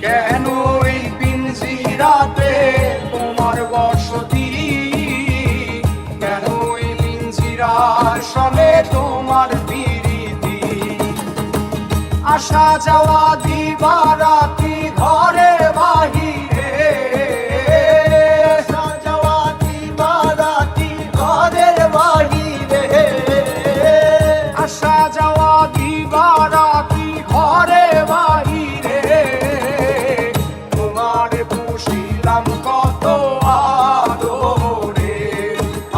কেন এই পিঞ্জিরাতে তোমার বসতি, কেন এই পিঞ্জিরার সনে তোমার প্রীতি। আসা যাওয়া দিবারাতি ঘরে বাহিরে, আসা যাওয়া দিবারাতি ঘরের বাহিরে, আসা যাওয়া দিবারাতি ঘরে বাহিরে। তোমার পুষিলাম কত আদরে,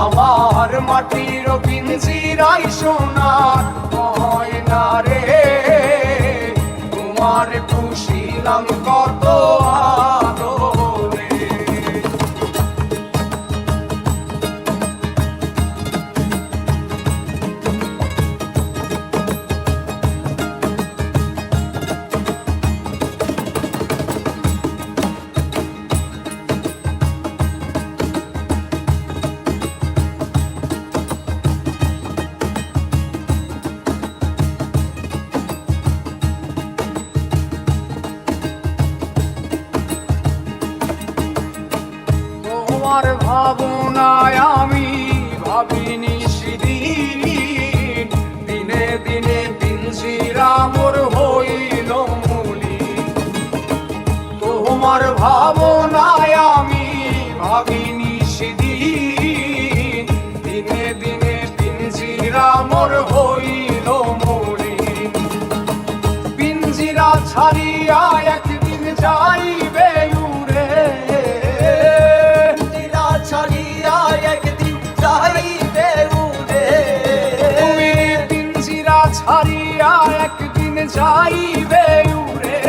আমার মাটির পিঞ্জিরায় সোনার ময়না রে। তোমার পুষিলাম কত আদরে। তোমার ভাবনায় আমি ভাবিনি সেদিন, দিনে দিনে পিঞ্জিরা মোর হইল মলিন। তোমার ভাবনায় আমি ভাবিনি সেদিন, দিনে দিনে পিঞ্জিরা মোর হইল মলিন। পিঞ্জিরা ছাড়িয়া একদিন যাইবে উড়ে, ছাড়িয়া একদিন যাইবে উড়ে। তুমি পিঞ্জিরা ছাড়িয়া একদিন যাইবে উড়ে।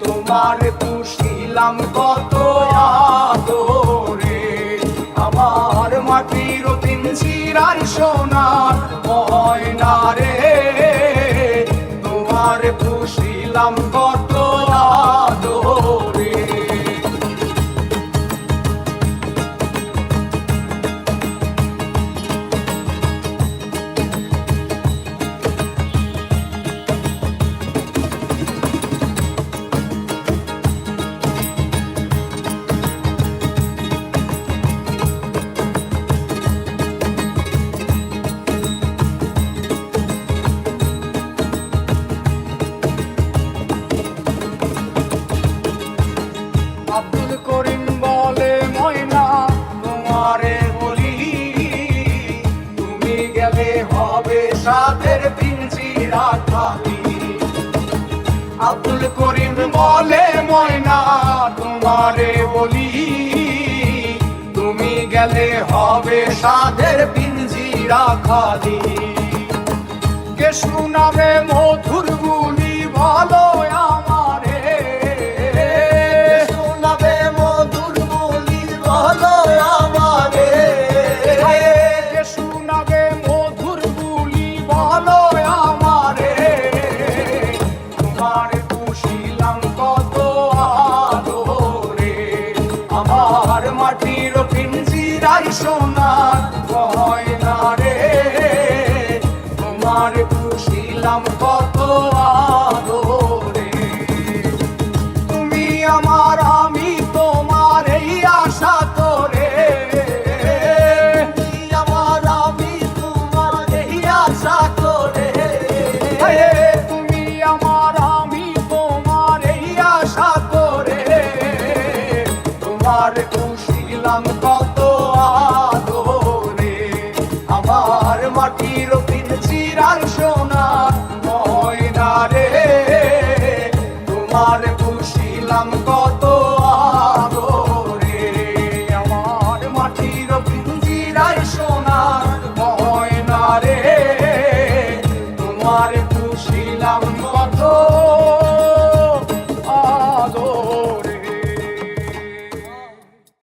তোমার পুষিলাম কত আদরে, আমার মাটির পিঞ্জিরার সোনার ময়না রে। তোমার পুষিলাম কত আদরে। আব্দুল করিম বলে ময়না তোমারে বলি, তুমি গেলে হবে সাধের পিঞ্জিরা খালি। আব্দুল করিম বলে ময়না তোমারে বলি, তুমি গেলে হবে সাধের পিঞ্জিরা খালি। কেশু নামে মধুর গুলি ভালো আমারে, মধুর গুলি ভালো আমারে। কেশু নামে মধুর গুলি ভালো আমারে। তোমার পুষিলাম কত আদরে, আমার মাটির পিঞ্জিরায় সোনার ময়না রে। তোমার পুষিলাম কত আদরে। তুমি আমার আমি তোমার এই আশা তোরে, তুমি আমার আমি তোমার এই আশা তোরে। তুমি আমার আমি তোমার এই আশা তোরে। তোমার পুষিলাম কত আদরে, আমার মাটির পিঞ্জিরার সোনার ময়না রে। তোমার পুষিলাম কত আদরে, আমার মাটির পিঞ্জিরার সোনার ময়না রে। তোমার